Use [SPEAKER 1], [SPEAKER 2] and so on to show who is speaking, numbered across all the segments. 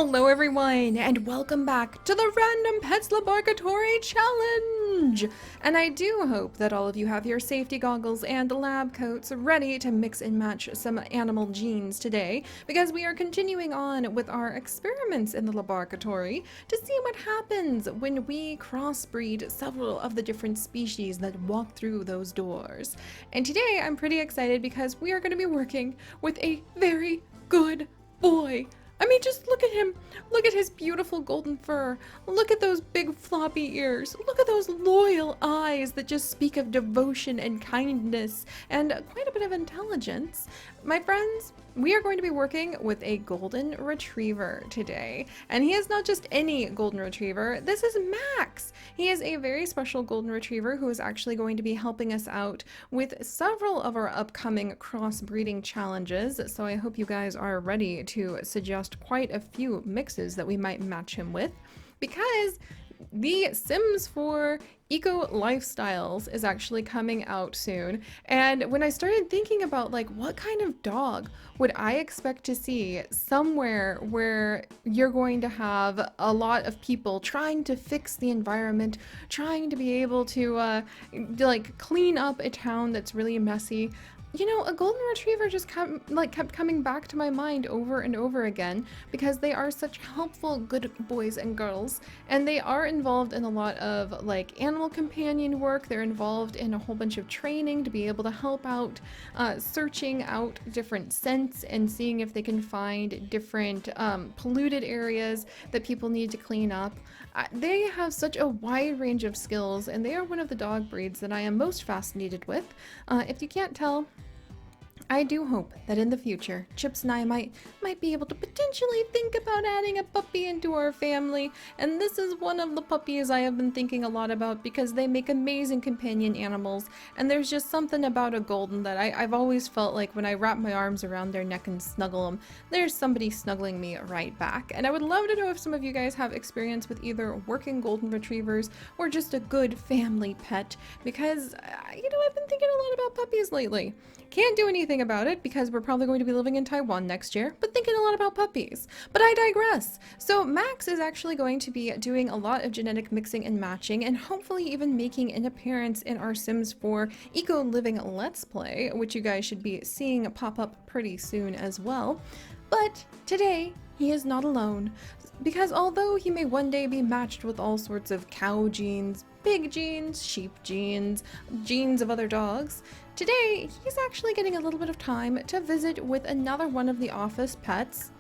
[SPEAKER 1] Hello everyone, and welcome back to the Random Pets LaBARKatory Challenge! And I do hope that all of you have your safety goggles and lab coats ready to mix and match some animal genes today, because we are continuing on with our experiments in the LaBARKatory to see what happens when we crossbreed several of the different species that walk through those doors. And today I'm pretty excited because we are going to be working with a very good boy. I mean, just look at him. Look at his beautiful golden fur. Look at those big floppy ears. Look at those loyal eyes that just speak of devotion and kindness and quite a bit of intelligence. My friends, we are going to be working with a golden retriever today. And he is not just any golden retriever. This is Max. He is a very special golden retriever who is actually going to be helping us out with several of our upcoming crossbreeding challenges. So I hope you guys are ready to suggest quite a few mixes that we might match him with, because the Sims 4 Eco Lifestyles is actually coming out soon. And when I started thinking about like what kind of dog would I expect to see somewhere where you're going to have a lot of people trying to fix the environment, trying to be able to like clean up a town that's really messy, you know, a golden retriever just kept coming back to my mind over and over again, because they are such helpful good boys and girls, and they are involved in a lot of like animal companion work. They're involved in a whole bunch of training to be able to help out searching out different scents and seeing if they can find different polluted areas that people need to clean up. They have such a wide range of skills, and they are one of the dog breeds that I am most fascinated with. If you can't tell, I do hope that in the future, Chips and I might be able to potentially think about adding a puppy into our family, and this is one of the puppies I have been thinking a lot about because they make amazing companion animals, and there's just something about a golden that I've always felt like when I wrap my arms around their neck and snuggle them, there's somebody snuggling me right back. And I would love to know if some of you guys have experience with either working golden retrievers or just a good family pet, because, you know, I've been thinking a lot about puppies lately. Can't do anything about it because we're probably going to be living in Taiwan next year, but thinking a lot about puppies. But I digress. So Max is actually going to be doing a lot of genetic mixing and matching, and hopefully even making an appearance in our Sims 4 Eco Living Let's Play, which you guys should be seeing pop up pretty soon as well. But today, he is not alone, because although he may one day be matched with all sorts of cow genes, pig genes, sheep genes, genes of other dogs, today he's actually getting a little bit of time to visit with another one of the office pets,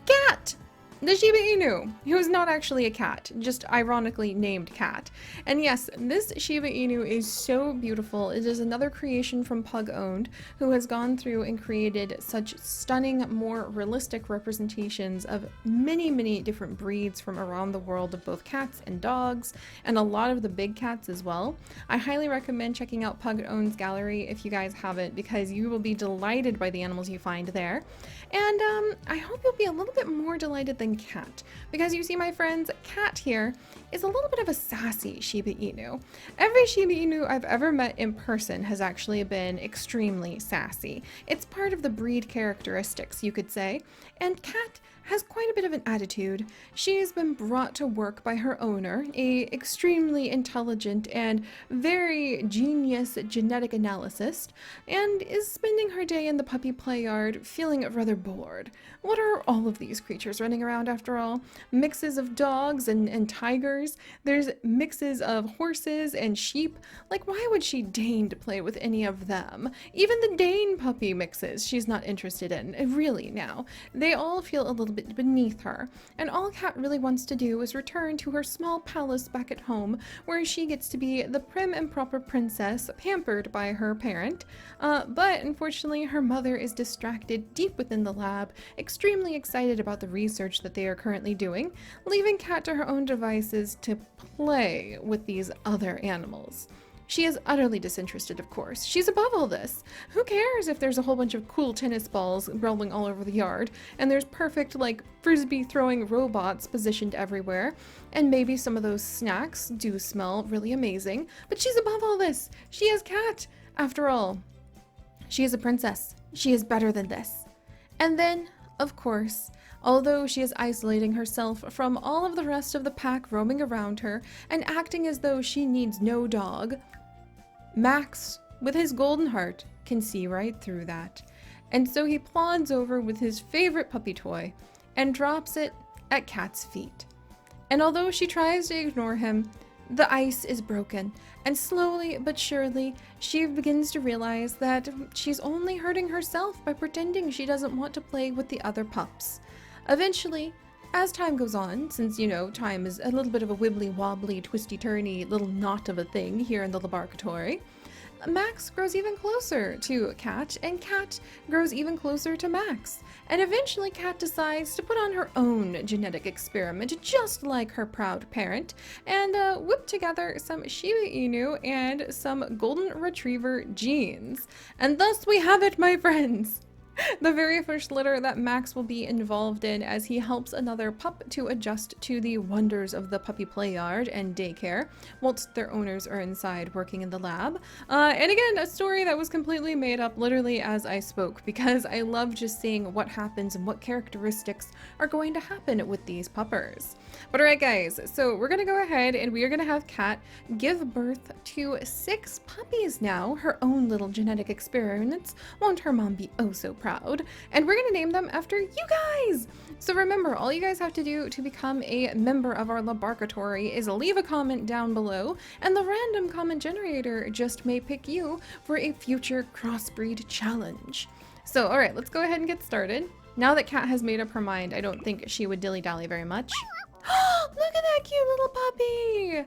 [SPEAKER 1] Cat the Shiba Inu, who is not actually a cat, just ironically named Cat. And yes, this Shiba Inu is so beautiful. It is another creation from Pug Owned, who has gone through and created such stunning, more realistic representations of many different breeds from around the world of both cats and dogs, and a lot of the big cats as well. I highly recommend checking out Pug Owned's gallery if you guys haven't, because you will be delighted by the animals you find there. And I hope you'll be a little bit more delighted than Cat, because you see, my friends, Cat here is a little bit of a sassy Shiba Inu. Every Shiba Inu I've ever met in person has actually been extremely sassy. It's part of the breed characteristics, you could say, and Cat has quite a bit of an attitude. She has been brought to work by her owner, a extremely intelligent and very genius genetic analyst, and is spending her day in the puppy play yard feeling rather bored. What are all of these creatures running around after all? Mixes of dogs and tigers. There's mixes of horses and sheep. Like, why would she deign to play with any of them? Even the Dane puppy mixes she's not interested in, really now. They all feel a little bit beneath her, and all Cat really wants to do is return to her small palace back at home, where she gets to be the prim and proper princess, pampered by her parent. But unfortunately, her mother is distracted deep within the lab, extremely excited about the research that they are currently doing, leaving Cat to her own devices to play with these other animals. She is utterly disinterested, of course. She's above all this. Who cares if there's a whole bunch of cool tennis balls rolling all over the yard, and there's perfect, like, frisbee-throwing robots positioned everywhere, and maybe some of those snacks do smell really amazing, but she's above all this. She is Cat, after all. She is a princess. She is better than this. And then, Of course, although she is isolating herself from all of the rest of the pack roaming around her and acting as though she needs no dog, Max, with his golden heart, can see right through that. And so he plods over with his favorite puppy toy and drops it at Cat's feet. And although she tries to ignore him, the ice is broken, and slowly but surely, she begins to realize that she's only hurting herself by pretending she doesn't want to play with the other pups. Eventually, as time goes on, since, you know, time is a little bit of a wibbly-wobbly, twisty-turny little knot of a thing here in the LaBARKatory, Max grows even closer to Cat, and Cat grows even closer to Max. And eventually Cat decides to put on her own genetic experiment, just like her proud parent, and whip together some Shiba Inu and some Golden Retriever genes. And thus we have it, my friends! The very first litter that Max will be involved in as he helps another pup to adjust to the wonders of the puppy play yard and daycare, whilst their owners are inside working in the lab. And again, a story that was completely made up literally as I spoke, because I love just seeing what happens and what characteristics are going to happen with these puppers. But alright guys, so we're gonna go ahead and we are gonna have Cat give birth to 6 puppies now, her own little genetic experiments. Won't her mom be oh so proud? And we're gonna name them after you guys! So remember, all you guys have to do to become a member of our LaBARKatory is leave a comment down below, and the random comment generator just may pick you for a future crossbreed challenge. So alright, let's go ahead and get started. Now that Cat has made up her mind, I don't think she would dilly-dally very much. Look at that cute little puppy!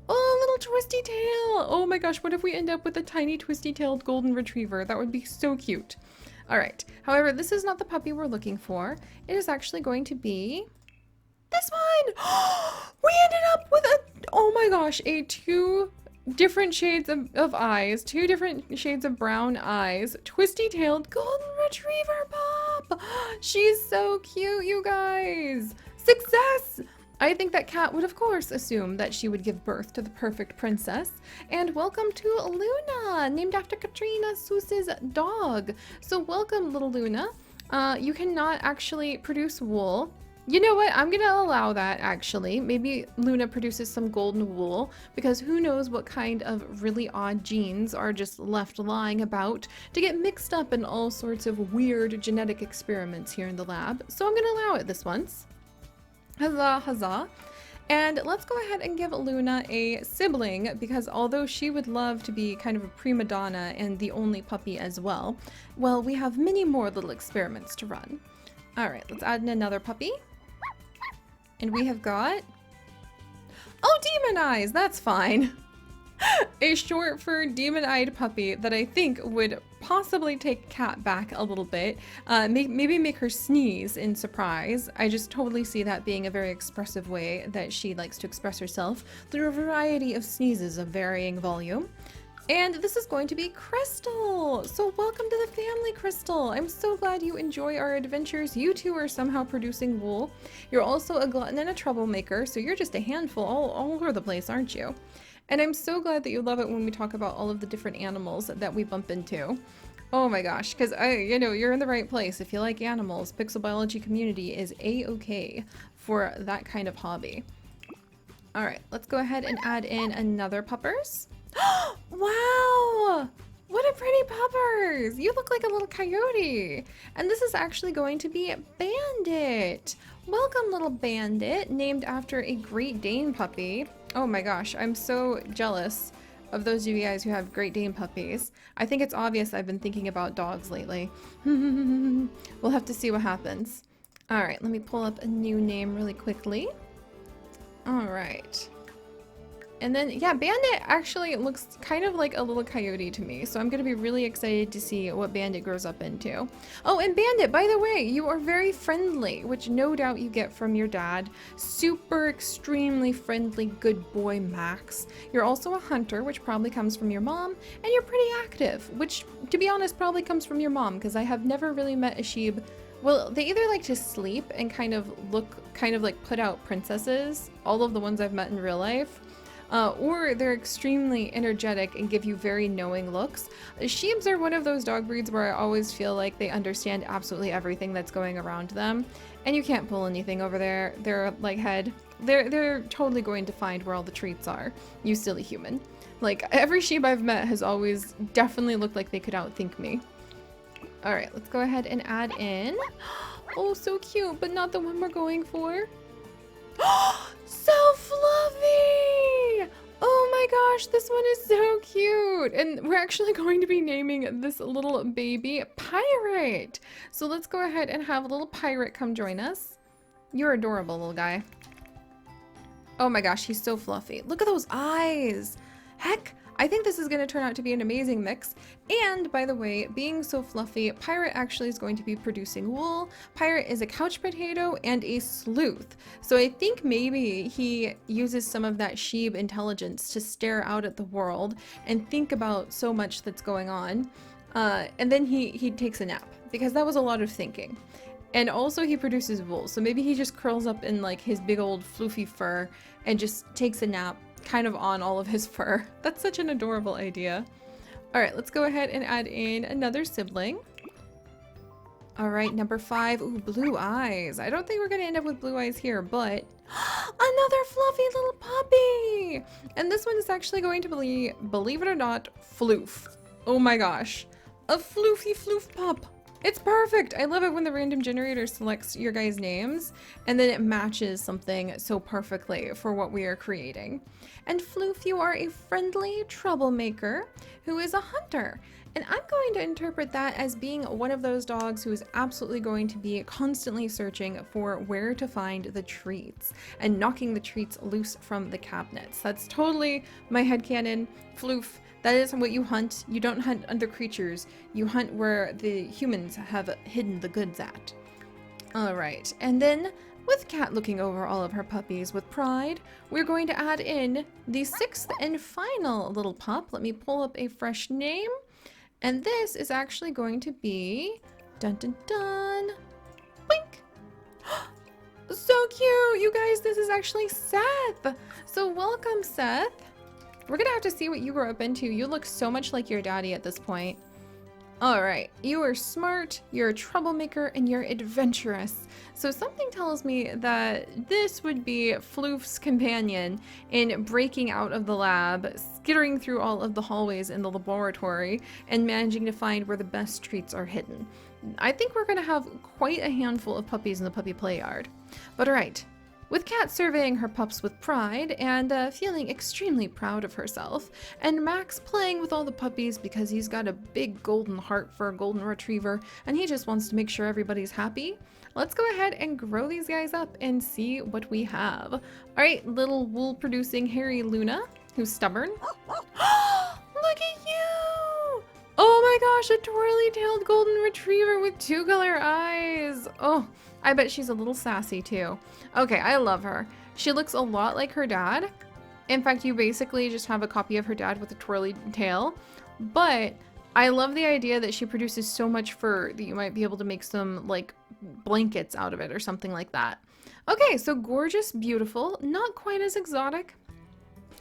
[SPEAKER 1] Oh, little twisty tail! Oh my gosh, what if we end up with a tiny twisty-tailed golden retriever? That would be so cute. Alright, however, this is not the puppy we're looking for. It is actually going to be this one! We ended up with oh my gosh, a 2 different shades of eyes, 2 different shades of brown eyes, twisty-tailed golden retriever pup! She's so cute, you guys! Success! I think that Cat would of course assume that she would give birth to the perfect princess. And welcome to Luna, named after Katrina Seuss's dog. So welcome, little Luna. You cannot actually produce wool. You know what? I'm gonna allow that, actually. Maybe Luna produces some golden wool, because who knows what kind of really odd genes are just left lying about to get mixed up in all sorts of weird genetic experiments here in the lab. So I'm gonna allow it this once. Huzzah, huzzah. And let's go ahead and give Luna a sibling, because although she would love to be kind of a prima donna and the only puppy as well, well, we have many more little experiments to run. Alright, let's add in another puppy. And we have got... oh, demon eyes! That's fine. A short for demon-eyed puppy that I think would possibly take Cat back a little bit. Maybe make her sneeze in surprise. I just totally see that being a very expressive way that she likes to express herself through a variety of sneezes of varying volume. And this is going to be Crystal! So welcome to the family, Crystal! I'm so glad you enjoy our adventures. You two are somehow producing wool. You're also a glutton and a troublemaker, so you're just a handful all over the place, aren't you? And I'm so glad that you love it when we talk about all of the different animals that we bump into. Oh my gosh, because you know, you're in the right place. If you like animals, Pixel Biology community is a-okay for that kind of hobby. Alright, let's go ahead and add in another puppers. Wow! What a pretty puppers! You look like a little coyote! And this is actually going to be Bandit! Welcome, little Bandit, named after a Great Dane puppy. Oh my gosh, I'm so jealous of those of you guys who have Great Dane puppies. I think it's obvious I've been thinking about dogs lately. We'll have to see what happens. Alright, let me pull up a new name really quickly. Alright. And then, yeah, Bandit actually looks kind of like a little coyote to me, so I'm going to be really excited to see what Bandit grows up into. Oh, and Bandit, by the way, you are very friendly, which no doubt you get from your dad. Super extremely friendly good boy Max. You're also a hunter, which probably comes from your mom, and you're pretty active, which, to be honest, probably comes from your mom, because I have never really met a sheep. Well, they either like to sleep and kind of look kind of like put out princesses, all of the ones I've met in real life, or they're extremely energetic and give you very knowing looks. Sheebs are one of those dog breeds where I always feel like they understand absolutely everything that's going around them, and you can't pull anything over their like head. They're totally going to find where all the treats are, you silly human. Like, every sheep I've met has always definitely looked like they could outthink me. All right, let's go ahead and add in. Oh, so cute, but not the one we're going for. So fluffy! Oh my gosh, this one is so cute. And we're actually going to be naming this little baby Pirate. So let's go ahead and have a little Pirate come join us. You're adorable, little guy. Oh my gosh, he's so fluffy. Look at those eyes. Heck, I think this is going to turn out to be an amazing mix. And by the way, being so fluffy, Pirate actually is going to be producing wool. Pirate is a couch potato and a sleuth. So I think maybe he uses some of that sheep intelligence to stare out at the world and think about so much that's going on. And then he takes a nap, because that was a lot of thinking. And also he produces wool. So maybe he just curls up in like his big old floofy fur and just takes a nap kind of on all of his fur. That's such an adorable idea. All right, let's go ahead and add in another sibling. All right, number 5. Ooh, blue eyes. I don't think we're gonna end up with blue eyes here, but another fluffy little puppy. And this one is actually going to be, believe it or not, Floof. Oh my gosh, a floofy floof pup. It's perfect. I love it when the random generator selects your guys' names and then it matches something so perfectly for what we are creating. And Floof, you are a friendly troublemaker who is a hunter. And I'm going to interpret that as being one of those dogs who is absolutely going to be constantly searching for where to find the treats and knocking the treats loose from the cabinets. That's totally my headcanon. Floof, that is what you hunt. You don't hunt other creatures. You hunt where the humans have hidden the goods at. All right, and then with Cat looking over all of her puppies with pride, we're going to add in the 6th and final little pup. Let me pull up a fresh name. And this is actually going to be, dun dun dun, wink. So cute, you guys, this is actually Seth. So welcome, Seth. We're gonna have to see what you grew up into. You look so much like your daddy at this point. All right, you are smart, you're a troublemaker, and you're adventurous. So something tells me that this would be Floof's companion in breaking out of the lab, skittering through all of the hallways in the laboratory, and managing to find where the best treats are hidden. I think we're gonna have quite a handful of puppies in the puppy play yard. But all right. With Cat surveying her pups with pride and feeling extremely proud of herself, and Max playing with all the puppies because he's got a big golden heart for a golden retriever and he just wants to make sure everybody's happy, let's go ahead and grow these guys up and see what we have. All right, little wool-producing hairy Luna, who's stubborn. Look at you! Oh my gosh, a twirly-tailed golden retriever with 2-color eyes. Oh, I bet she's a little sassy too. Okay, I love her. She looks a lot like her dad. In fact, you basically just have a copy of her dad with a twirly tail. But I love the idea that she produces so much fur that you might be able to make some like blankets out of it or something like that. Okay, so gorgeous, beautiful, not quite as exotic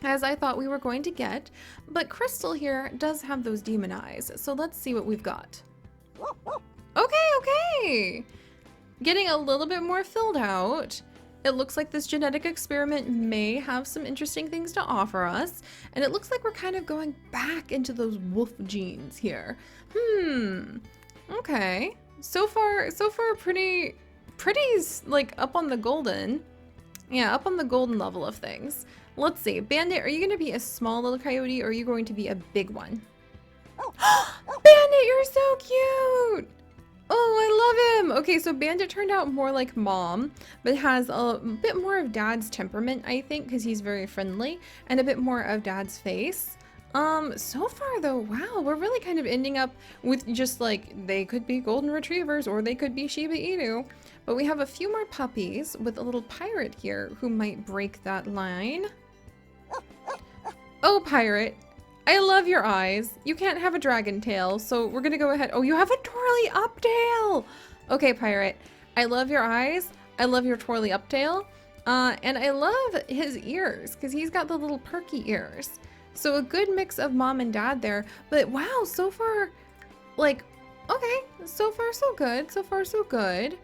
[SPEAKER 1] as I thought we were going to get, but Crystal here does have those demon eyes, so let's see what we've got. Okay. Getting a little bit more filled out. It looks like this genetic experiment may have some interesting things to offer us, and it looks like we're kind of going back into those wolf genes here. Okay. So far pretty like up on the golden. Yeah, up on the golden level of things. Let's see. Bandit, are you going to be a small little coyote or are you going to be a big one? Bandit, you're so cute! Oh, I love him! Okay, so Bandit turned out more like Mom, but has a bit more of Dad's temperament, I think, because he's very friendly, and a bit more of Dad's face. So far though, wow, we're really kind of ending up with just like, they could be golden retrievers or they could be Shiba Inu. But we have a few more puppies with a little pirate here who might break that line. Oh, Pirate, I love your eyes. You can't have a dragon tail, so we're gonna go ahead. Oh, you have a twirly up tail. Okay, Pirate, I love your eyes. I love your twirly up tail. And I love his ears because he's got the little perky ears. So a good mix of mom and dad there. But wow, so far, like, okay, so far so good. So far so good.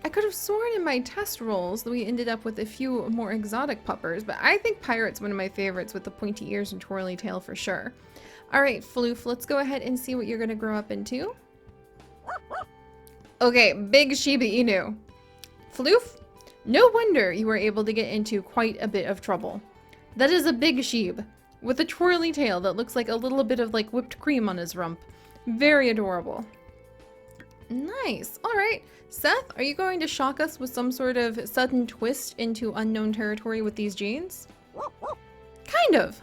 [SPEAKER 1] I could have sworn in my test rolls that we ended up with a few more exotic puppers, but I think Pirate's one of my favorites with the pointy ears and twirly tail for sure. All right, Floof, let's go ahead and see what you're gonna grow up into. Okay, big Shiba Inu. Floof, no wonder you were able to get into quite a bit of trouble. That is a big sheep with a twirly tail that looks like a little bit of like whipped cream on his rump. Very adorable. Nice. All right. Seth, are you going to shock us with some sort of sudden twist into unknown territory with these genes? Kind of.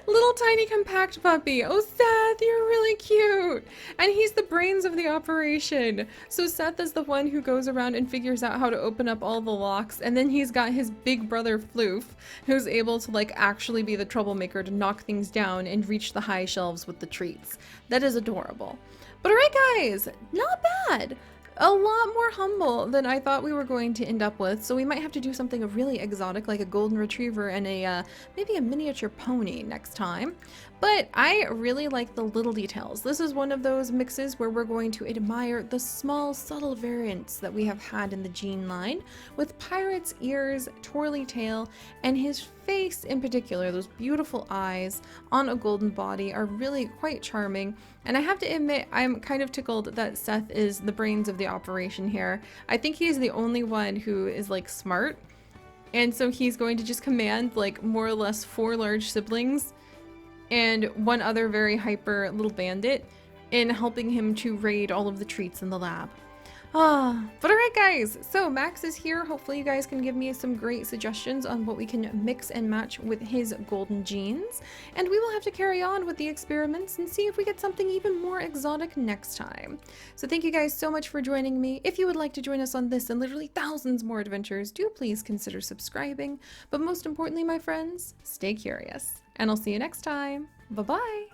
[SPEAKER 1] Little tiny compact puppy. Oh, Seth, you're really cute. And he's the brains of the operation. So Seth is the one who goes around and figures out how to open up all the locks. And then he's got his big brother Floof, who's able to like actually be the troublemaker to knock things down and reach the high shelves with the treats. That is adorable. But all right, guys, not bad. A lot more humble than I thought we were going to end up with, so we might have to do something really exotic like a golden retriever and a maybe a miniature pony next time. But I really like the little details. This is one of those mixes where we're going to admire the small, subtle variants that we have had in the gene line, with Pirate's ears, twirly tail, and his face in particular. Those beautiful eyes on a golden body are really quite charming. And I have to admit, I'm kind of tickled that Seth is the brains of the operation here. I think he's the only one who is like smart. And so he's going to just command like more or less 4 large siblings and one other very hyper little bandit in helping him to raid all of the treats in the lab. But alright guys, so Max is here. Hopefully you guys can give me some great suggestions on what we can mix and match with his golden genes. And we will have to carry on with the experiments and see if we get something even more exotic next time. So thank you guys so much for joining me. If you would like to join us on this and literally thousands more adventures, do please consider subscribing. But most importantly, my friends, stay curious. And I'll see you next time. Bye-bye!